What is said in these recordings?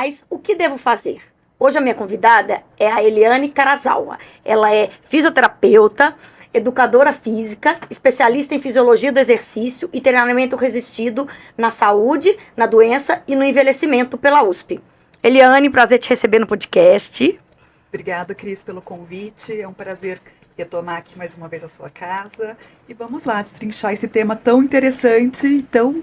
Mas o que devo fazer? Hoje a minha convidada é a Eliane Karazawa. Ela é fisioterapeuta, educadora física, especialista em fisiologia do exercício e treinamento resistido na saúde, na doença e no envelhecimento pela USP. Eliane, prazer te receber no podcast. Obrigada, Cris, pelo convite. É um prazer retomar aqui mais uma vez a sua casa. E vamos lá, destrinchar esse tema tão interessante e tão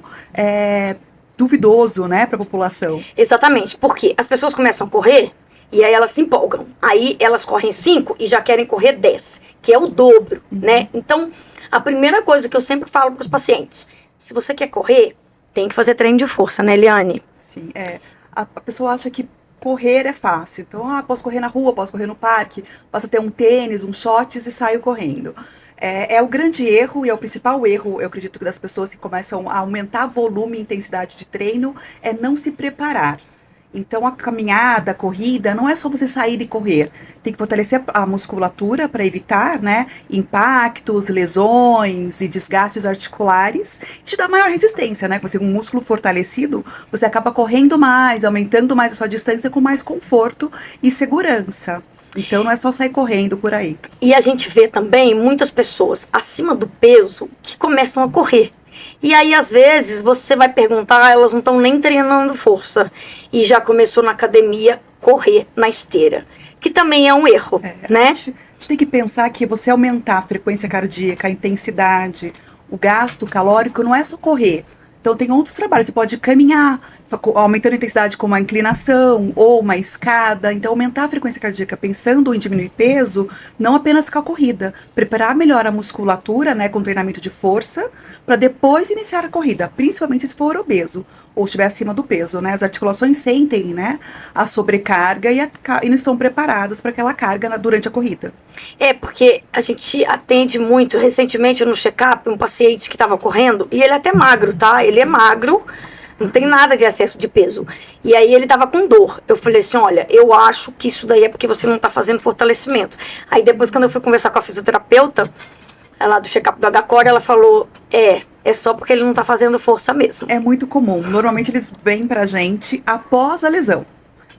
duvidoso, né, para a população. Exatamente, porque as pessoas começam a correr e aí elas se empolgam. Aí elas correm 5 e já querem correr 10, que é o dobro, né? Então, a primeira coisa que eu sempre falo para os pacientes, se você quer correr, tem que fazer treino de força, né, Eliane? Sim, a pessoa acha que correr é fácil. Então, posso correr na rua, posso correr no parque, basta ter um tênis, um shorts e saio correndo. É o grande erro e é o principal erro, eu acredito, que das pessoas que começam a aumentar volume e intensidade de treino, é não se preparar. Então, a caminhada, a corrida, não é só você sair e correr. Tem que fortalecer a musculatura para evitar, né, impactos, lesões e desgastes articulares. E te dá maior resistência, né? Você com um músculo fortalecido, você acaba correndo mais, aumentando mais a sua distância com mais conforto e segurança. Então, não é só sair correndo por aí. E a gente vê também muitas pessoas acima do peso que começam a correr. E aí, às vezes, você vai perguntar, elas não estão nem treinando força. E já começou na academia correr na esteira. Que também é um erro, né? A gente tem que pensar que você aumentar a frequência cardíaca, a intensidade, o gasto calórico, não é só correr. Então, tem outros trabalhos. Você pode caminhar, aumentando a intensidade com uma inclinação ou uma escada. Então, aumentar a frequência cardíaca pensando em diminuir peso, não apenas com a corrida. Preparar melhor a musculatura, né, com treinamento de força, para depois iniciar a corrida, principalmente se for obeso ou estiver acima do peso, né? As articulações sentem, né, a sobrecarga e não estão preparadas para aquela carga durante a corrida. Porque a gente atende muito, recentemente no check-up, um paciente que estava correndo, e ele é até magro, tá? Ele é magro, não tem nada de excesso de peso. E aí ele tava com dor. Eu falei assim, olha, eu acho que isso daí é porque você não tá fazendo fortalecimento. Aí depois, quando eu fui conversar com a fisioterapeuta, lá do check-up do HCOR, ela falou, é só porque ele não tá fazendo força mesmo. É muito comum. Normalmente eles vêm pra gente após a lesão.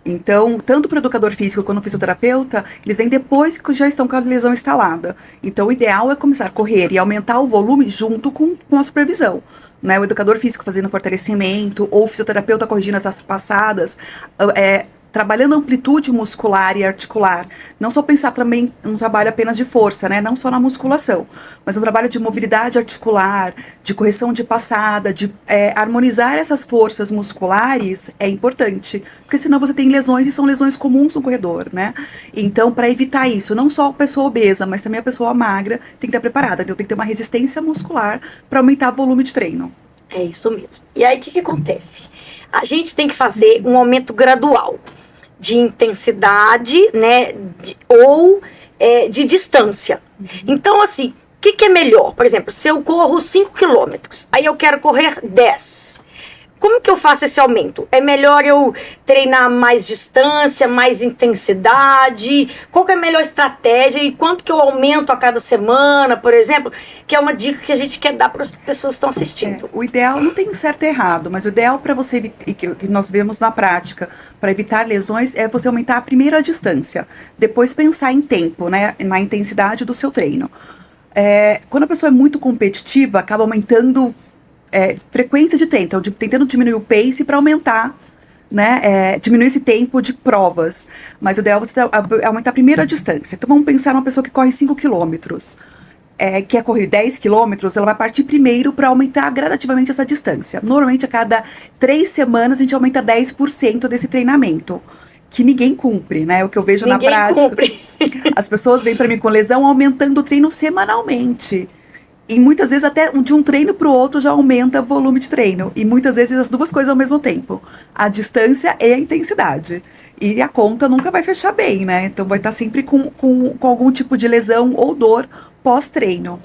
Então, tanto para o educador físico quanto o fisioterapeuta, eles vêm depois que já estão com a lesão instalada. Então, o ideal é começar a correr e aumentar o volume junto com a supervisão. Né? O educador físico fazendo fortalecimento, ou o fisioterapeuta corrigindo essas passadas, trabalhando a amplitude muscular e articular. Não só pensar também um trabalho apenas de força, né? Não só na musculação, mas um trabalho de mobilidade articular, de correção de passada, de harmonizar essas forças musculares é importante, porque senão você tem lesões e são lesões comuns no corredor, né? Então, para evitar isso, não só a pessoa obesa, mas também a pessoa magra tem que estar preparada, então tem que ter uma resistência muscular para aumentar o volume de treino. É isso mesmo. E aí, o que acontece? A gente tem que fazer um aumento gradual de intensidade, né, ou de distância. Então, assim, o que é melhor? Por exemplo, se eu corro 5 quilômetros, aí eu quero correr 10. Como que eu faço esse aumento? É melhor eu treinar mais distância, mais intensidade? Qual que é a melhor estratégia? E quanto que eu aumento a cada semana, por exemplo? Que é uma dica que a gente quer dar para as pessoas que estão assistindo. O ideal, não tem certo e errado, mas o ideal para você, e que nós vemos na prática, para evitar lesões, é você aumentar a primeira distância. Depois pensar em tempo, né? Na intensidade do seu treino. Quando a pessoa é muito competitiva, acaba aumentando frequência de treino, então tentando diminuir o pace para aumentar, né, diminuir esse tempo de provas, mas o ideal é você aumentar primeiro a distância. Então vamos pensar numa pessoa que corre 5 quilômetros, quer correr 10 quilômetros, ela vai partir primeiro para aumentar gradativamente essa distância. Normalmente a cada 3 semanas a gente aumenta 10% desse treinamento, que ninguém cumpre, né? O que eu vejo na prática. Cumpre. As pessoas vêm para mim com lesão aumentando o treino semanalmente. E muitas vezes até de um treino para o outro já aumenta o volume de treino. E muitas vezes as duas coisas ao mesmo tempo. A distância e a intensidade. E a conta nunca vai fechar bem, né? Então vai estar sempre com algum tipo de lesão ou dor pós-treino.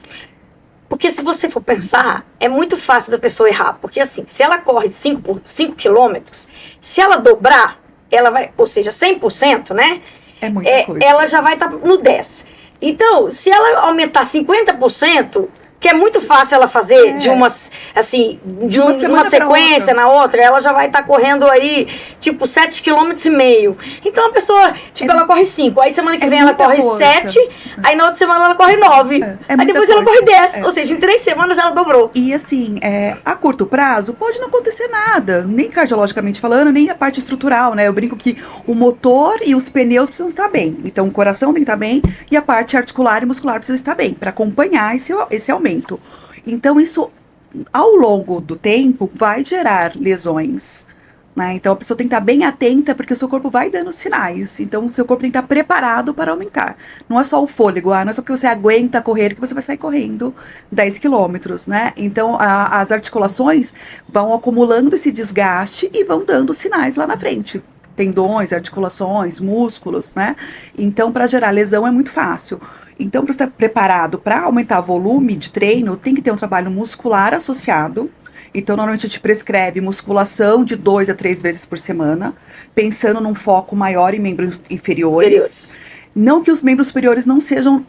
Porque se você for pensar, é muito fácil da pessoa errar. Porque assim, se ela corre 5 quilômetros, se ela dobrar, ela vai, ou seja, 100%, né? É muita coisa. Ela já vai estar no 10. Então, se ela aumentar 50%... que é muito fácil ela fazer de umas, assim, de uma sequência na outra, ela já vai estar correndo aí, tipo, 7,5 km. Então a pessoa, tipo, ela corre 5, aí semana que vem ela corre 7, aí na outra semana ela corre 9, aí depois ela corre 10, ou seja, em 3 semanas ela dobrou. E assim, a curto prazo pode não acontecer nada, nem cardiologicamente falando, nem a parte estrutural, né? Eu brinco que o motor e os pneus precisam estar bem, então o coração tem que estar bem e a parte articular e muscular precisa estar bem, para acompanhar esse aumento. Então isso, ao longo do tempo, vai gerar lesões. Né? Então a pessoa tem que estar bem atenta, porque o seu corpo vai dando sinais. Então o seu corpo tem que estar preparado para aumentar. Não é só o fôlego, não é só porque você aguenta correr que você vai sair correndo 10 quilômetros, né? Então as articulações vão acumulando esse desgaste e vão dando sinais lá na frente. Tendões, articulações, músculos, né? Então, para gerar lesão é muito fácil. Então, para estar preparado para aumentar o volume de treino, tem que ter um trabalho muscular associado. Então, normalmente a gente prescreve musculação de 2 a 3 vezes por semana, pensando num foco maior em membros inferiores. Não que os membros superiores não sejam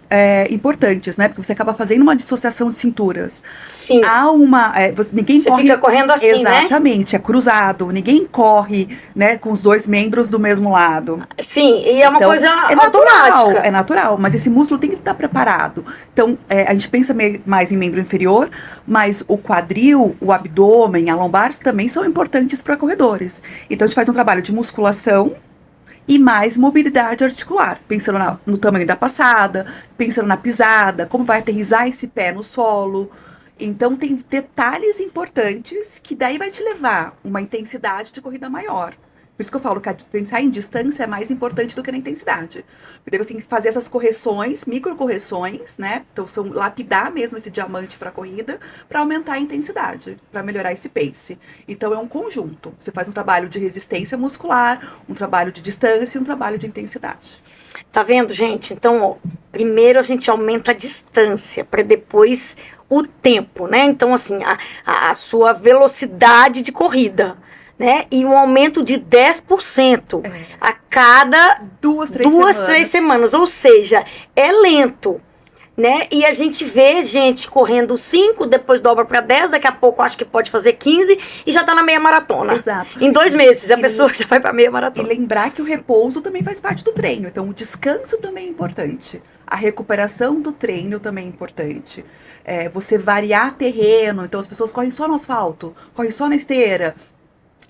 importantes, né? Porque você acaba fazendo uma dissociação de cinturas. Sim. Há uma... ninguém você corre... fica correndo assim, exatamente, né? É cruzado. Ninguém corre, né, com os dois membros do mesmo lado. Sim, e é uma então, coisa automática. É natural, mas esse músculo tem que estar preparado. Então, a gente pensa mais em membro inferior, mas o quadril, o abdômen, a lombar também são importantes para corredores. Então, a gente faz um trabalho de musculação e mais mobilidade articular, pensando no tamanho da passada, pensando na pisada, como vai aterrissar esse pé no solo. Então, tem detalhes importantes que daí vai te levar uma intensidade de corrida maior. Por isso que eu falo que pensar em distância é mais importante do que na intensidade. Porque você tem que fazer essas correções, microcorreções, né? Então, são lapidar mesmo esse diamante para a corrida, para aumentar a intensidade, para melhorar esse pace. Então, é um conjunto. Você faz um trabalho de resistência muscular, um trabalho de distância e um trabalho de intensidade. Tá vendo, gente? Então, ó, primeiro a gente aumenta a distância, para depois o tempo, né? Então, assim, a sua velocidade de corrida, né? E um aumento de 10% a cada 3 semanas. Ou seja, é lento, né? E a gente vê gente correndo 5, depois dobra para 10, daqui a pouco acho que pode fazer 15 e já tá na meia maratona. Exato. Em 2 meses a pessoa já vai para meia maratona. E lembrar que o repouso também faz parte do treino. Então, o descanso também é importante. A recuperação do treino também é importante. Você variar terreno. Então, as pessoas correm só no asfalto, correm só na esteira.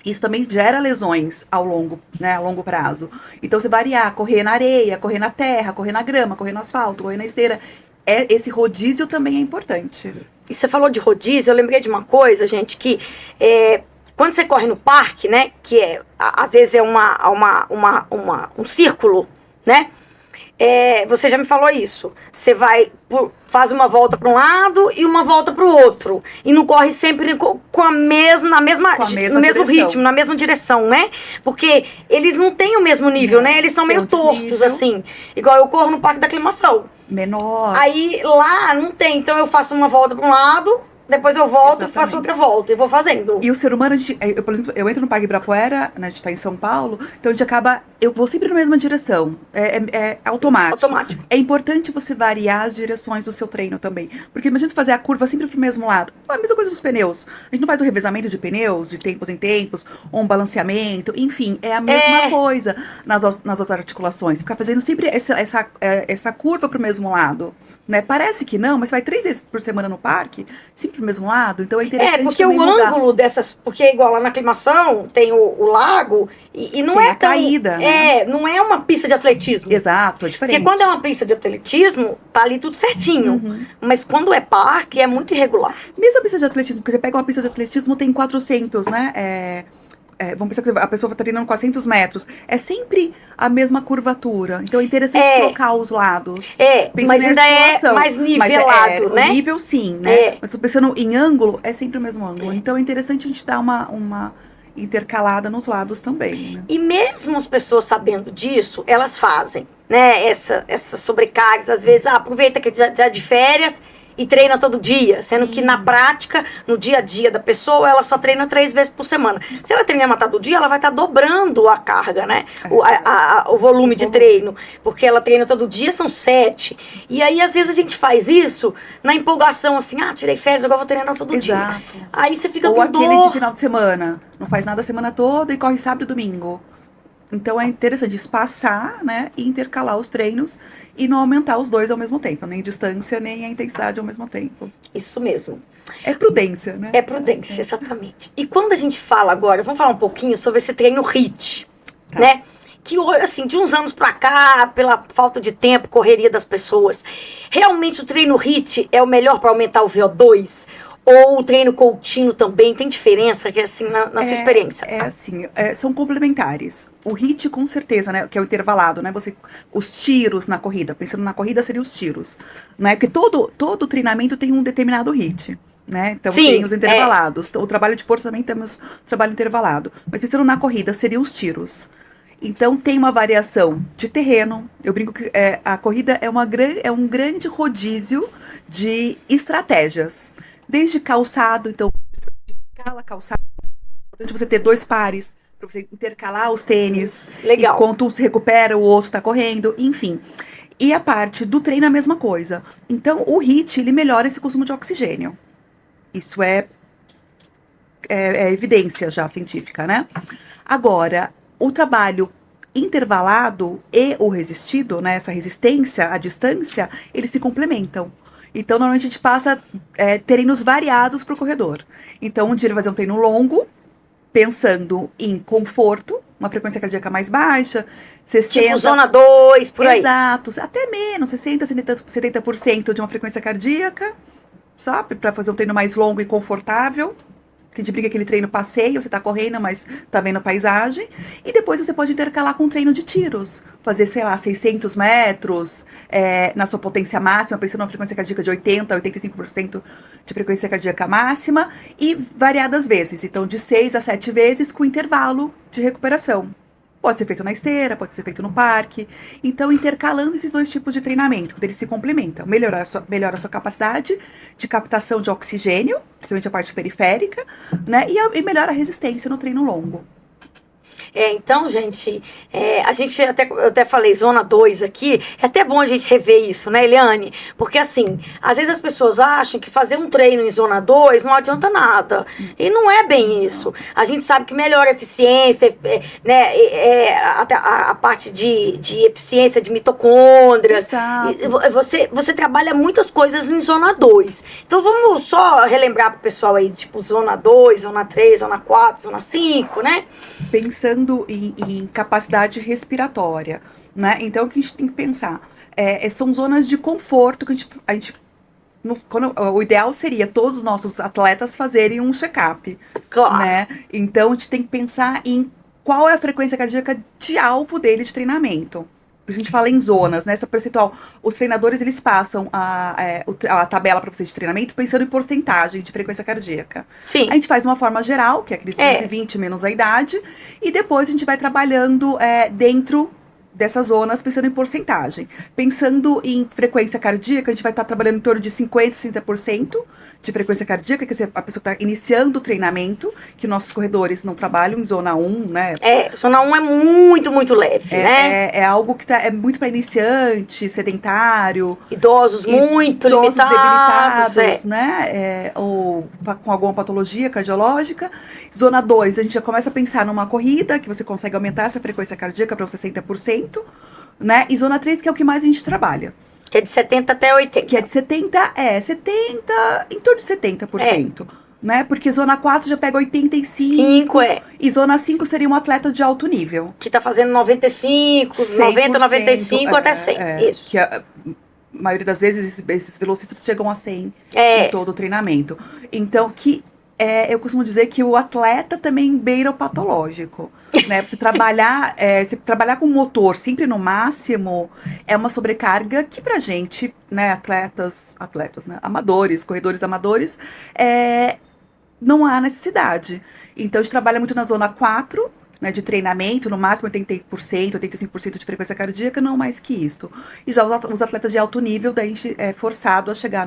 Isso também gera lesões ao longo prazo. Então, você variar, correr na areia, correr na terra, correr na grama, correr no asfalto, correr na esteira. Esse rodízio também é importante. E você falou de rodízio, eu lembrei de uma coisa, gente, que quando você corre no parque, né, que às vezes é um círculo, né, você já me falou isso. Você faz uma volta para um lado e uma volta para o outro. E não corre sempre no mesmo ritmo, na mesma direção, né? Porque eles não têm o mesmo nível, né? Eles são meio tortos, assim. Igual eu corro no Parque da Aclimação. Menor. Aí lá não tem. Então eu faço uma volta para um lado, depois eu volto e faço outra volta. E vou fazendo. E o ser humano, por exemplo, eu entro no Parque Ibirapuera, né, a gente tá em São Paulo, então a gente acaba... Eu vou sempre na mesma direção. É automático. É importante você variar as direções do seu treino também. Porque imagina você fazer a curva sempre pro mesmo lado. É a mesma coisa dos pneus. A gente não faz o revezamento de pneus, de tempos em tempos, ou um balanceamento. Enfim, é a mesma coisa nas articulações. Ficar fazendo sempre essa curva pro mesmo lado. Né? Parece que não, mas você vai 3 vezes por semana no parque, sempre pro mesmo lado. Então é interessante porque o ângulo dessas... Porque é igual lá na Aclimação, tem o lago, e não tem é a caída, né? Não é uma pista de atletismo. Exato, é diferente. Porque quando é uma pista de atletismo, tá ali tudo certinho. Uhum. Mas quando é parque, é muito irregular. Mesmo a pista de atletismo, porque você pega uma pista de atletismo, tem 400, né? Vamos pensar que a pessoa está treinando 400 metros. É sempre a mesma curvatura. Então é interessante trocar os lados. Mas ainda é mais nivelado, né? O nível sim, né? Mas pensando em ângulo, é sempre o mesmo ângulo. Então é interessante a gente dar uma intercalada nos lados também, né? E mesmo as pessoas sabendo disso, elas fazem, né? Essas sobrecargas, às vezes, aproveita que já de férias e treina todo dia, sendo Sim. que na prática, no dia a dia da pessoa, ela só treina 3 vezes por semana. Se ela treinar todo dia, ela vai estar dobrando a carga, né? O volume de treino, porque ela treina todo dia, são 7. E aí, às vezes, a gente faz isso na empolgação, assim, tirei férias, agora vou treinar todo dia. Aí você fica com dor. Ou aquele de final de semana, não faz nada a semana toda e corre sábado e domingo. Então é interessante espaçar, né, e intercalar os treinos e não aumentar os dois ao mesmo tempo, nem distância, nem a intensidade ao mesmo tempo. Isso mesmo. É prudência, né? É prudência, exatamente. E quando a gente fala agora, vamos falar um pouquinho sobre esse treino HIIT, né? Que, assim, de uns anos pra cá, pela falta de tempo, correria das pessoas, realmente o treino HIIT é o melhor para aumentar o VO2? Ou o treino contínuo também? Tem diferença, que assim, na sua experiência? São complementares. O HIIT, com certeza, né, que é o intervalado, né, os tiros na corrida, pensando na corrida, seriam os tiros, né, porque todo treinamento tem um determinado HIIT, né, então tem os intervalados, o trabalho de força também temos o trabalho intervalado, mas pensando na corrida, seriam os tiros. Então tem uma variação de terreno. Eu brinco que a corrida é um grande rodízio de estratégias. Desde calçado, então, calçado, importante você ter 2 pares, para você intercalar os tênis. Legal. Enquanto um se recupera, o outro tá correndo, enfim. E a parte do treino é a mesma coisa. Então, o HIIT, ele melhora esse consumo de oxigênio. Isso é evidência já científica, né? Agora, o trabalho intervalado e o resistido, né, essa resistência à distância, eles se complementam. Então, normalmente a gente passa treinos variados para o corredor. Então, um dia ele vai fazer um treino longo, pensando em conforto, uma frequência cardíaca mais baixa, 60... Tipo zona 2, por aí. Exato, até menos, 60%, 70% de uma frequência cardíaca, sabe? Para fazer um treino mais longo e confortável. Que a gente brinca aquele treino passeio, você tá correndo, mas tá vendo a paisagem. E depois você pode intercalar com um treino de tiros. Fazer, sei lá, 600 metros na sua potência máxima, pensando numa frequência cardíaca de 80%, 85% de frequência cardíaca máxima. E variadas vezes. Então, de 6 a 7 vezes com intervalo de recuperação. Pode ser feito na esteira, pode ser feito no parque. Então, intercalando esses 2 tipos de treinamento, eles se complementam. Melhora a sua capacidade de captação de oxigênio, principalmente a parte periférica, né? E melhora a resistência no treino longo. Então, gente, eu até falei zona 2 aqui, é até bom a gente rever isso, né, Eliane? Porque, assim, às vezes as pessoas acham que fazer um treino em zona 2 não adianta nada. E não é bem isso. A gente sabe que melhora a eficiência, né, a parte de eficiência de mitocôndrias. Você trabalha muitas coisas em zona 2. Então, vamos só relembrar pro pessoal aí, tipo, zona 2, zona 3, zona 4, zona 5, né? Pensando em capacidade respiratória, né? Então, o que a gente tem que pensar? São zonas de conforto que a gente o ideal seria todos os nossos atletas fazerem um check-up. Claro. Né? Então, a gente tem que pensar em qual é a frequência cardíaca de alvo dele de treinamento. A gente fala em zonas, né? Essa percentual, os treinadores, eles passam a tabela para vocês de treinamento pensando em porcentagem de frequência cardíaca. Sim. A gente faz uma forma geral, que é aqueles 220 menos a idade, e depois a gente vai trabalhando dentro dessas zonas, pensando em porcentagem. Pensando em frequência cardíaca, a gente vai estar trabalhando em torno de 50%, 60% de frequência cardíaca, que é a pessoa que está iniciando o treinamento, que nossos corredores não trabalham em zona 1, né? Zona 1 é muito, muito leve, né? É algo que é muito para iniciante, sedentário. Idosos muito debilitados, né? Ou com alguma patologia cardiológica. Zona 2, a gente já começa a pensar numa corrida, que você consegue aumentar essa frequência cardíaca para 60%. Né? E zona 3, que é o que mais a gente trabalha. Que é de 70 até 80. Que é de 70, em torno de 70%. Né? Porque zona 4 já pega 85. E zona 5 seria um atleta de alto nível. Que tá fazendo 95, 90, 95 até 100. Isso. Que a maioria das vezes esses velocistas chegam a 100 em todo o treinamento. Então, eu costumo dizer que o atleta também beira o patológico, né? Você trabalhar com o motor sempre no máximo é uma sobrecarga que pra gente, né, atletas, né, amadores, corredores amadores, não há necessidade. Então, a gente trabalha muito na zona 4, né, de treinamento, no máximo 80%, 85% de frequência cardíaca, não mais que isso. E já os atletas de alto nível, daí é forçado a chegar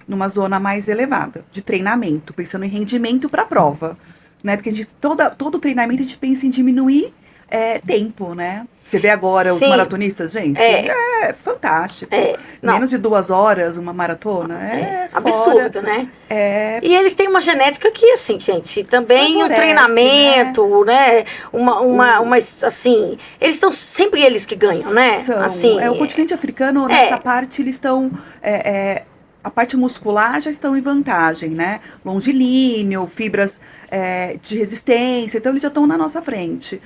numa zona mais elevada de treinamento, pensando em rendimento para a prova, né? Porque todo treinamento a gente pensa em diminuir tempo, né? Você vê agora os maratonistas, gente, é fantástico. Menos de 2 horas uma maratona, absurdo, né? E eles têm uma genética que, assim, gente, também favorece, um treinamento, né? Assim, eles estão sempre eles que ganham, né? Assim, o continente africano, nessa parte, eles estão... a parte muscular já estão em vantagem, né? Longilíneo, fibras de resistência, então eles já estão na nossa frente.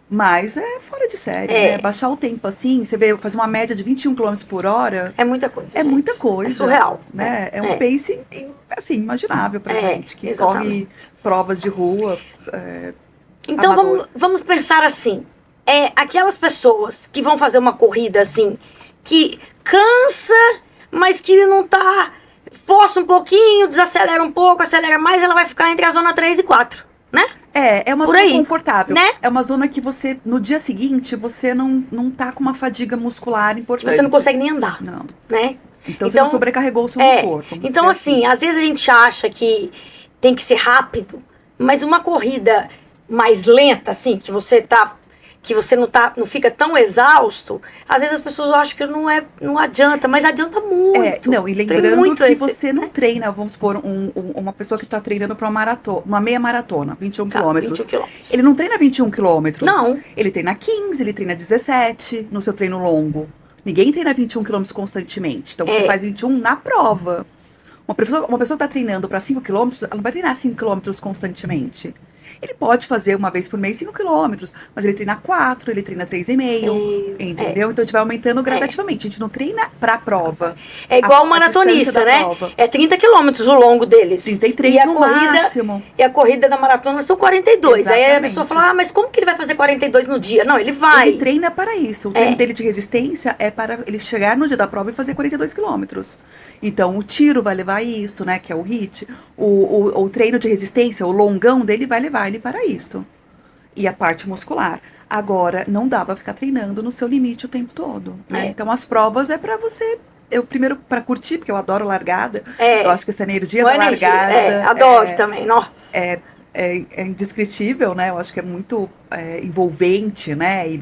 Mas é fora de série, né? Baixar o tempo assim, você vê, fazer uma média de 21 km por hora. É muita coisa. É gente. muita coisa. É surreal. Né? É um pace, assim, imaginável pra gente, que corre provas de rua. Então vamos pensar assim. Aquelas pessoas que vão fazer uma corrida assim, que cansa, mas que não tá. Força um pouquinho, desacelera um pouco, acelera mais, ela vai ficar entre a zona 3 e 4. Né? É uma zona confortável. Né? É uma zona que você, no dia seguinte, você não tá com uma fadiga muscular importante. Você não consegue nem andar. Não. Né? Então você não sobrecarregou o seu motor. Então, assim, às vezes a gente acha que tem que ser rápido, mas uma corrida mais lenta, assim, que você não fica tão exausto, às vezes as pessoas acham que não adianta, mas adianta muito. E lembrando que você não treina, vamos supor, uma pessoa que está treinando para uma meia maratona, 21 quilômetros. 21 quilômetros. Ele não treina 21 quilômetros. Não. Ele treina 15, ele treina 17 no seu treino longo. Ninguém treina 21 quilômetros constantemente. Então você faz 21 na prova. Uma pessoa que está treinando para 5 quilômetros, ela não vai treinar 5 quilômetros constantemente. Ele pode fazer uma vez por mês 5 quilômetros, mas ele treina 4, ele treina 3,5, entendeu? Então a gente vai aumentando gradativamente. A gente não treina pra prova. É igual o maratonista, né? Prova. É 30 quilômetros o longo deles. 33 no máximo. E a corrida da maratona são 42. Exatamente. Aí a pessoa fala, mas como que ele vai fazer 42 no dia? Não, ele vai. Ele treina para isso. O treino dele de resistência é para ele chegar no dia da prova e fazer 42 quilômetros. Então, o tiro vai levar isso, né? Que é o HIIT. O treino de resistência, o longão dele vai levar ele para isso. E a parte muscular. Agora, não dá para ficar treinando no seu limite o tempo todo, né? Então, as provas é para você... Eu primeiro, para curtir, porque eu adoro largada. Eu acho que essa energia da largada... adoro também, nossa. É indescritível, né? Eu acho que é muito envolvente, né? E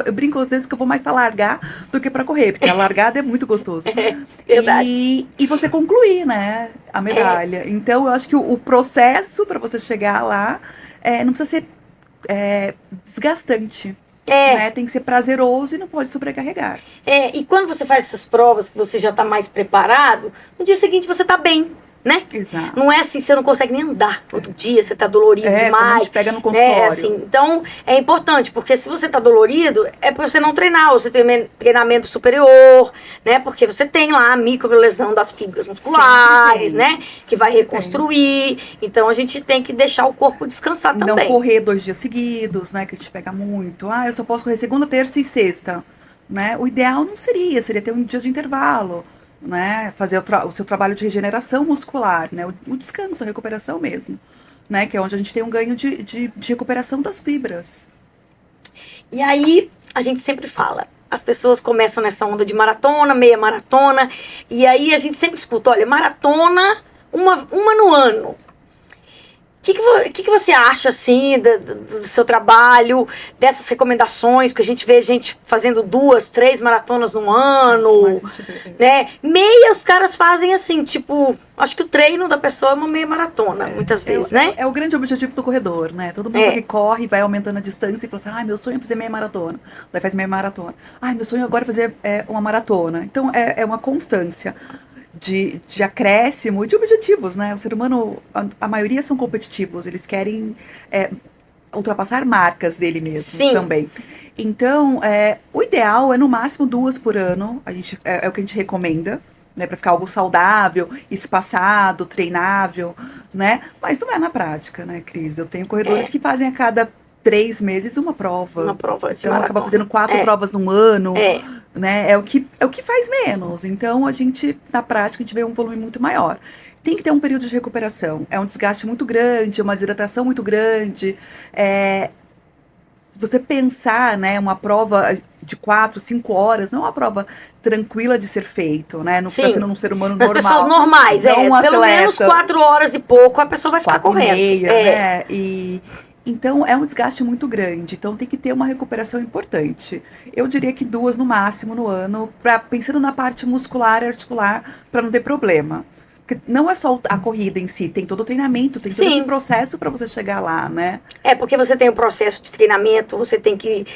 eu brinco às vezes que eu vou mais para largar do que para correr, porque a largada é muito gostoso. Verdade. E você concluir, né? A medalha. Então, eu acho que o processo para você chegar lá não precisa ser desgastante. Né? Tem que ser prazeroso e não pode sobrecarregar. E quando você faz essas provas que você já está mais preparado, no dia seguinte você está bem. Né? Exato. Não é assim, você não consegue nem andar. Outro dia você tá dolorido demais. Como a gente pega no consultório. Assim, então, é importante, porque se você tá dolorido, é pra você não treinar, ou você tem treinamento superior, né? Porque você tem lá a microlesão das fibras musculares, né? Que vai reconstruir. Então, a gente tem que deixar o corpo descansar também. Não correr 2 dias seguidos, né? Que a gente pega muito. Eu só posso correr segunda, terça e sexta. Né? O ideal não seria ter um dia de intervalo. Né, fazer o seu trabalho de regeneração muscular, né, o descanso, a recuperação mesmo, né, que é onde a gente tem um ganho de recuperação das fibras. E aí, a gente sempre fala, as pessoas começam nessa onda de maratona, meia maratona, e aí a gente sempre escuta, olha, maratona, uma no ano. O que você acha, assim, do seu trabalho, dessas recomendações? Porque a gente vê gente fazendo 2, 3 maratonas no ano, né? Meia, os caras fazem assim, tipo... Acho que o treino da pessoa é uma meia maratona, muitas vezes, né? É o grande objetivo do corredor, né? Todo mundo que corre, vai aumentando a distância e fala assim, meu sonho é fazer meia maratona. Daí faz meia maratona. Meu sonho agora é fazer uma maratona. Então, é uma constância de acréscimo e de objetivos, né? O ser humano, a maioria são competitivos, eles querem ultrapassar marcas dele mesmo também. Então, o ideal é no máximo 2 por ano, é o que a gente recomenda, né? Para ficar algo saudável, espaçado, treinável, né? Mas não é na prática, né, Cris? Eu tenho corredores que fazem a cada 3 meses uma prova. Uma prova de então maratona. Acaba fazendo 4 provas num ano. Né? É o que faz menos. Então, na prática, a gente vê um volume muito maior. Tem que ter um período de recuperação. É um desgaste muito grande, uma desidratação muito grande. se você pensar, né, uma prova de 4, 5 horas, não é uma prova tranquila de ser feito, né? Não fica Sim. sendo um ser humano Nas normal. pessoas normais, não um pelo menos atleta. 4 horas e pouco a pessoa vai ficar 4 e correndo. meia, né? E então é um desgaste muito grande. Então tem que ter uma recuperação importante. Eu diria que 2 no máximo no ano, pensando na parte muscular e articular, para não ter problema. Porque não é só a corrida em si, tem todo o treinamento, tem todo esse Sim. processo para você chegar lá, né? Porque você tem o processo de treinamento, você tem que.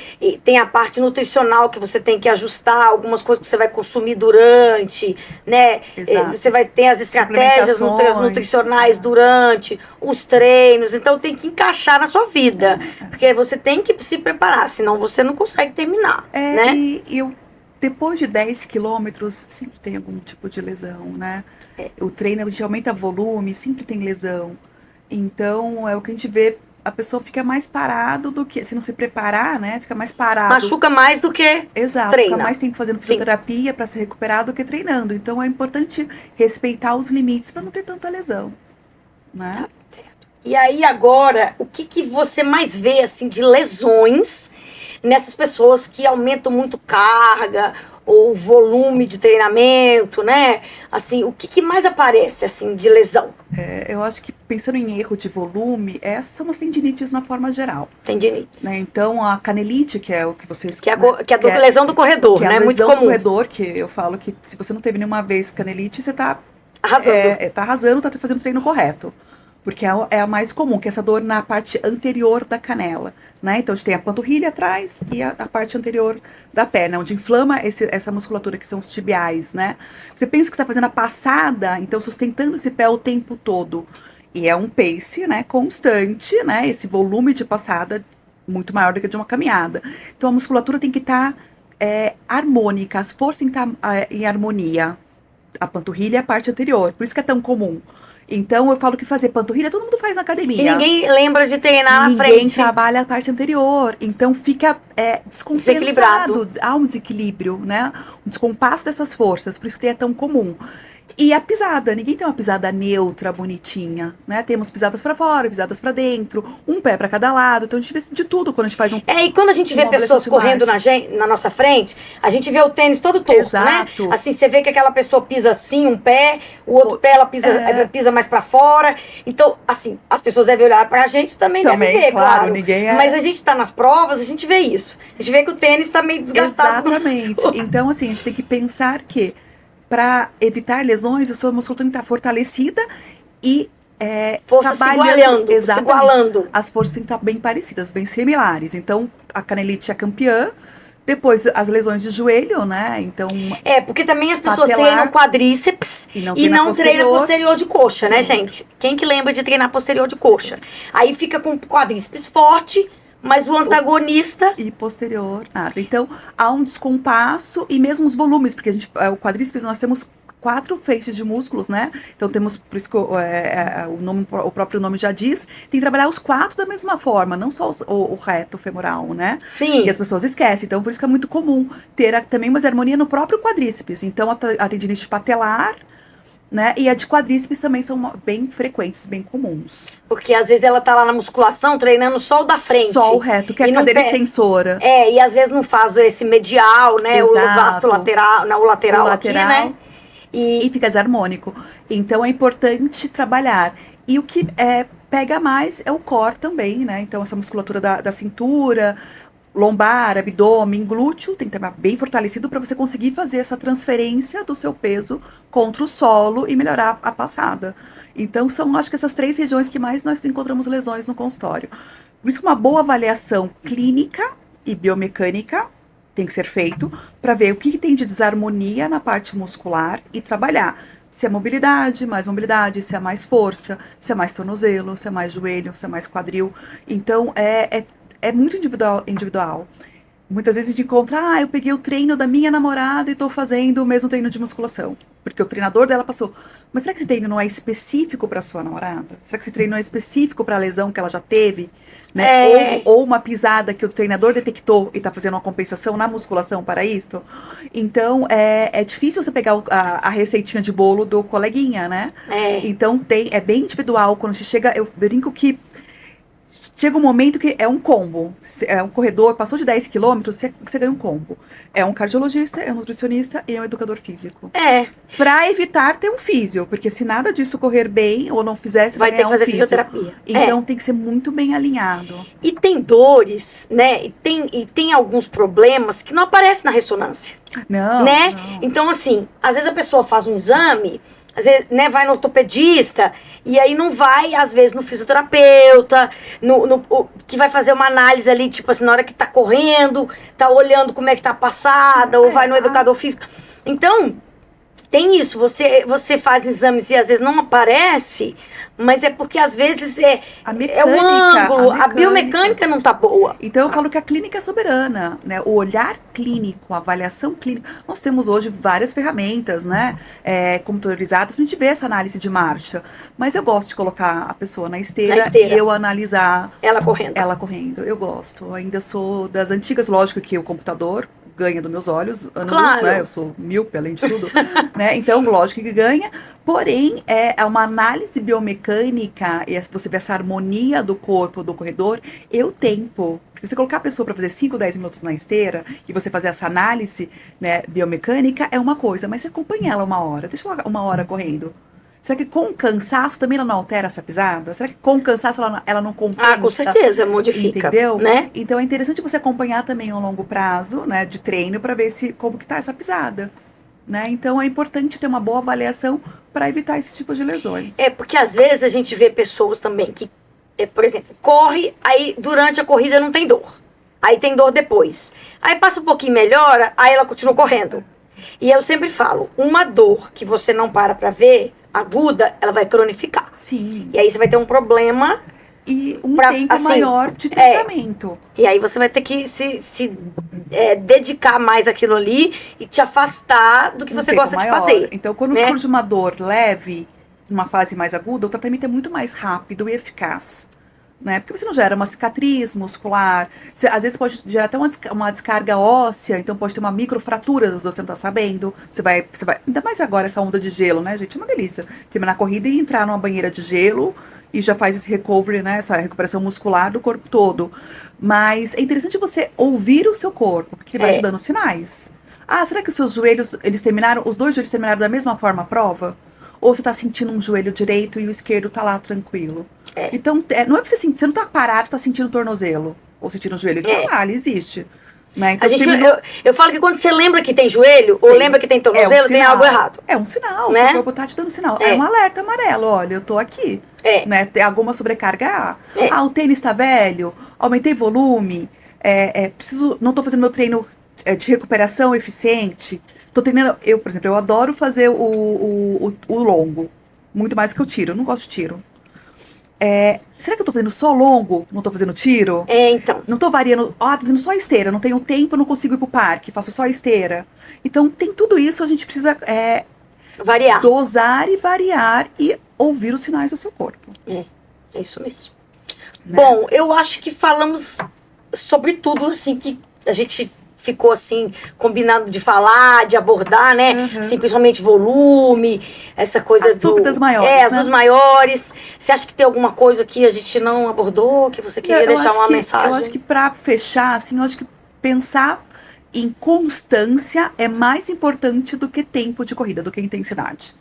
Tem a parte nutricional que você tem que ajustar, algumas coisas que você vai consumir durante, né? Exato. Você vai ter as estratégias Suplementações, nutricionais durante os treinos, então tem que encaixar na sua vida. Porque você tem que se preparar, senão você não consegue terminar. Né? E eu, depois de 10 quilômetros, sempre tem algum tipo de lesão, né? O treino, a gente aumenta volume, sempre tem lesão. Então, é o que a gente vê, a pessoa fica mais parado do que, se não se preparar, né? Fica mais parado. Machuca mais do que Exato, treina. fica mais tempo fazendo fisioterapia para se recuperar do que treinando. Então, é importante respeitar os limites para não ter tanta lesão, né? Tá certo. E aí, agora, o que você mais vê, assim, de lesões nessas pessoas que aumentam muito carga ou volume de treinamento, né? Assim, o que mais aparece, assim, de lesão? Eu acho que pensando em erro de volume, essas são as tendinites na forma geral. Tendinites. Né? Então, a canelite, que é o que vocês... Que é a lesão do corredor, que é né? a Muito lesão do comum. corredor, que eu falo que se você não teve nenhuma vez canelite, você tá Arrasando. tá arrasando, tá fazendo o treino correto. Porque é a mais comum, que é essa dor na parte anterior da canela, né? Então, a gente tem a panturrilha atrás e a parte anterior da perna, onde inflama essa musculatura, que são os tibiais, né? Você pensa que você está fazendo a passada, então sustentando esse pé o tempo todo. E é um pace, né, constante, né? Esse volume de passada muito maior do que de uma caminhada. Então, a musculatura tem que estar harmônica, as forças têm que estar em harmonia. A panturrilha é a parte anterior, por isso que é tão comum. Então, eu falo que fazer panturrilha, todo mundo faz na academia. E ninguém lembra de treinar na frente. Ninguém trabalha a parte anterior. Então, fica descompensado. Há um desequilíbrio, né? Um descompasso dessas forças. Por isso que é tão comum. E a pisada. Ninguém tem uma pisada neutra, bonitinha, né? Temos pisadas pra fora, pisadas pra dentro. Um pé pra cada lado. Então, a gente vê de tudo quando a gente faz um... E quando a gente vê pessoas correndo na nossa frente, a gente vê o tênis todo torto, Exato. né? Assim, você vê que aquela pessoa pisa assim, um pé, o outro pé ela pisa mais pra fora. Então, assim, as pessoas devem olhar pra gente também devem ver, claro. Ninguém Mas a gente tá nas provas, a gente vê isso. A gente vê que o tênis tá meio desgastado. Exatamente. Então, assim, a gente tem que pensar que para evitar lesões, a sua musculatura tem que estar fortalecida e força trabalhando. Se igualando. As forças têm que estar bem parecidas, bem similares. Então, a canelite é campeã. Depois, as lesões de joelho, né? Então. Porque também as pessoas treinam quadríceps e não treinam posterior de coxa, né, gente? Quem que lembra de treinar posterior de coxa? Aí fica com quadríceps forte, mas o antagonista... E posterior, nada. Então, há um descompasso e mesmo os volumes, porque o quadríceps nós temos 4 feixes de músculos, né? Então, temos, por isso que o próprio nome já diz, tem que trabalhar os 4 da mesma forma, não só o reto femoral, né? Sim. E as pessoas esquecem. Então, por isso que é muito comum ter também uma harmonia no próprio quadríceps. Então, a tendinite patelar, né? E a de quadríceps também são bem frequentes, bem comuns. Porque às vezes ela tá lá na musculação treinando só o da frente. Só o reto, que é a cadeira extensora. E às vezes não faz esse medial, né? Exato. O vasto lateral, não, o lateral aqui, né? E fica desarmônico. Então é importante trabalhar. E o que pega mais é o core também, né? Então essa musculatura da cintura, lombar, abdômen, glúteo, tem que estar bem fortalecido para você conseguir fazer essa transferência do seu peso contra o solo e melhorar a passada. Então, são, acho que essas 3 regiões que mais nós encontramos lesões no consultório. Por isso que uma boa avaliação clínica e biomecânica tem que ser feito para ver o que tem de desarmonia na parte muscular e trabalhar. Se é mobilidade, se é mais força, se é mais tornozelo, se é mais joelho, se é mais quadril. Então, é muito individual. Muitas vezes a gente encontra, eu peguei o treino da minha namorada e estou fazendo o mesmo treino de musculação. Porque o treinador dela passou. Mas será que esse treino não é específico para sua namorada? Será que esse treino não é específico para a lesão que ela já teve? Né? Ou uma pisada que o treinador detectou e está fazendo uma compensação na musculação para isso? Então, é difícil você pegar a receitinha de bolo do coleguinha, né? Então, é bem individual. Quando a gente chega, eu brinco que chega um momento que é um combo. É um corredor, passou de 10 quilômetros, você ganha um combo. É um cardiologista, é um nutricionista e é um educador físico. Pra evitar ter um físio, porque se nada disso correr bem ou não fizer, você vai ter que ganhar fazer um físio. fisioterapia. Então tem que ser muito bem alinhado. E tem dores, né? E tem alguns problemas que não aparecem na ressonância. Não, né? não. Então, assim, às vezes a pessoa faz um exame, às vezes, né, vai no ortopedista, e aí não vai, às vezes, no fisioterapeuta, que vai fazer uma análise ali, tipo assim, na hora que tá correndo, tá olhando como é que tá a passada, ou vai no educador físico. Então, tem isso, você faz exames e às vezes não aparece, mas é porque às vezes é o ângulo, a biomecânica não tá boa. Então eu falo que a clínica é soberana, né? O olhar clínico, a avaliação clínica. Nós temos hoje várias ferramentas, né? Computadorizadas pra gente ver essa análise de marcha. Mas eu gosto de colocar a pessoa na esteira. E eu analisar ela correndo. Ela correndo, eu gosto. Eu ainda sou das antigas, lógico que o computador ganha dos meus olhos, claro. né? Eu sou míope, além de tudo, né? Então, lógico que ganha. Porém, é uma análise biomecânica, e você vê essa harmonia do corpo do corredor, e o tempo. Porque você colocar a pessoa para fazer 5, 10 minutos na esteira, e você fazer essa análise, né, biomecânica, é uma coisa. Mas você acompanha ela 1 hora, deixa ela 1 hora correndo. Será que com cansaço também ela não altera essa pisada? Será que com cansaço ela não compensa? Com certeza, modifica. Entendeu? Né? Então é interessante você acompanhar também a longo prazo, né, de treino, para ver como que tá essa pisada. Né? Então é importante ter uma boa avaliação para evitar esse tipo de lesões. Porque às vezes a gente vê pessoas também que, por exemplo, corre, aí durante a corrida não tem dor. Aí tem dor depois. Aí passa um pouquinho, melhora, aí ela continua correndo. E eu sempre falo, uma dor que você não para ver, aguda, ela vai cronificar. Sim. E aí você vai ter um problema. E tempo assim, maior de tratamento. E aí você vai ter que se dedicar mais àquilo ali e te afastar do que você gosta de fazer. Então, quando surge uma dor leve, numa fase mais aguda, o tratamento é muito mais rápido e eficaz. Né? Porque você não gera uma cicatriz muscular, às vezes pode gerar até uma descarga óssea, então pode ter uma microfratura, você não tá sabendo, você vai, ainda mais agora essa onda de gelo, né, gente, é uma delícia, terminar a corrida e entrar numa banheira de gelo e já faz esse recovery, né, essa recuperação muscular do corpo todo, mas é interessante você ouvir o seu corpo, porque ele vai te dando sinais. Será que os seus joelhos, os 2 joelhos terminaram da mesma forma a prova? Ou você tá sentindo um joelho direito e o esquerdo tá lá tranquilo? Então, não é pra você sentir, você não tá parado, tá sentindo o tornozelo. Ou sentindo o joelho, ele tá lá, ele existe. Né? Então, eu falo que quando você lembra que tem joelho, ou lembra que tem tornozelo, tem algo errado. É um sinal, né? O seu corpo tá te dando sinal. É um alerta amarelo, olha, eu tô aqui. Né? Tem alguma sobrecarga. O tênis tá velho, aumentei volume, não tô fazendo meu treino de recuperação eficiente. Tô treinando, por exemplo, eu adoro fazer o longo, muito mais do que o tiro, eu não gosto de tiro. Será que eu tô fazendo só longo, não tô fazendo tiro? Então. Não tô variando, tô fazendo só esteira, não tenho tempo, não consigo ir pro parque, faço só esteira. Então tem tudo isso, a gente precisa variar. Dosar e variar e ouvir os sinais do seu corpo. É isso mesmo. Né? Bom, eu acho que falamos sobre tudo, assim, que a gente ficou assim, combinado de falar, de abordar, né? Assim, principalmente volume, essa coisa as dúvidas maiores, as dúvidas maiores. Você acha que tem alguma coisa que a gente não abordou, que você queria deixar uma mensagem? Eu acho que pra fechar, assim, eu acho que pensar em constância é mais importante do que tempo de corrida, do que intensidade.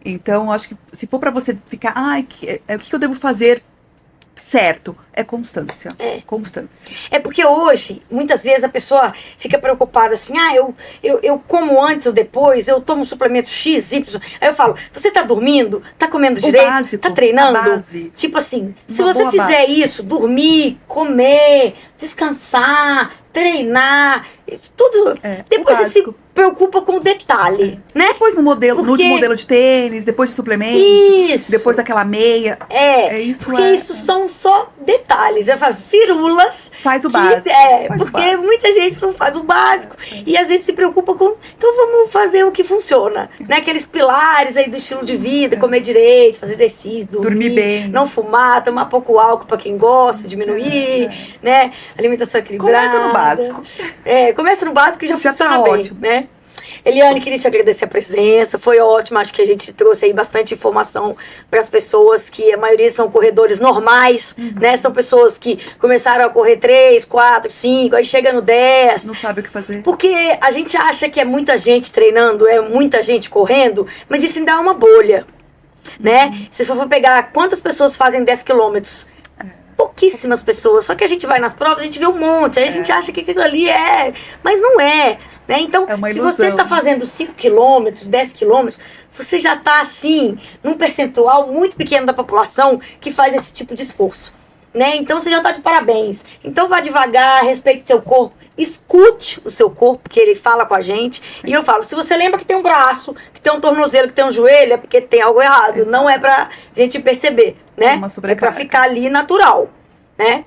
Então, eu acho que se for pra você ficar, o que eu devo fazer certo, é constância. Constância. Porque hoje, muitas vezes a pessoa fica preocupada assim, eu como antes ou depois, eu tomo um suplemento X, Y. Aí eu falo, você tá dormindo? Tá comendo direito? Básico, tá treinando? a base. Tipo assim, se Uma você fizer isso, dormir, comer, descansar, treinar, tudo, depois você se preocupa com o detalhe, né? Depois no último modelo de tênis, depois de suplemento, depois daquela meia. Porque isso são só detalhes. Eu falo, firulas. Faz o básico. Porque muita gente não faz o básico. E às vezes se preocupa com, então vamos fazer o que funciona. Né? Aqueles pilares aí do estilo de vida, comer direito, fazer exercício, dormir bem, não fumar, tomar pouco álcool pra quem gosta, diminuir, né? Alimentação equilibrada. Começa no básico. Começa no básico e já funciona tá bem, ótimo. né? Eliane, queria te agradecer a presença, foi ótimo, acho que a gente trouxe aí bastante informação para as pessoas, que a maioria são corredores normais, né? São pessoas que começaram a correr 3, 4, 5, aí chega no 10. Não sabe o que fazer. Porque a gente acha que é muita gente treinando, é muita gente correndo, mas isso ainda é uma bolha, né? Se você for pegar quantas pessoas fazem 10 quilômetros, pouquíssimas pessoas, só que a gente vai nas provas, a gente vê um monte, aí a gente acha que aquilo ali mas não é, né? Então, É uma se ilusão. você está fazendo 5 quilômetros, 10 quilômetros, você já está assim, num percentual muito pequeno da população que faz esse tipo de esforço, né? Então você já está de parabéns. Então vá devagar, respeite seu corpo, escute o seu corpo, que ele fala com a gente. Sim. E eu falo, se você lembra que tem um braço, que tem um tornozelo, que tem um joelho, é porque tem algo errado. Exato. Não é pra gente perceber, né? É pra ficar ali natural, né?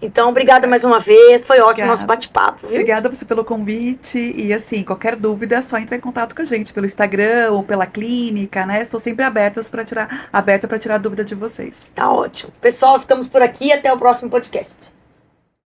Então, obrigada mais uma vez. Foi ótimo o nosso bate-papo, viu? Obrigada você pelo convite. E assim, qualquer dúvida é só entrar em contato com a gente pelo Instagram ou pela clínica, né? Estou sempre aberta para tirar a dúvida de vocês. Tá ótimo. Pessoal, ficamos por aqui. Até o próximo podcast.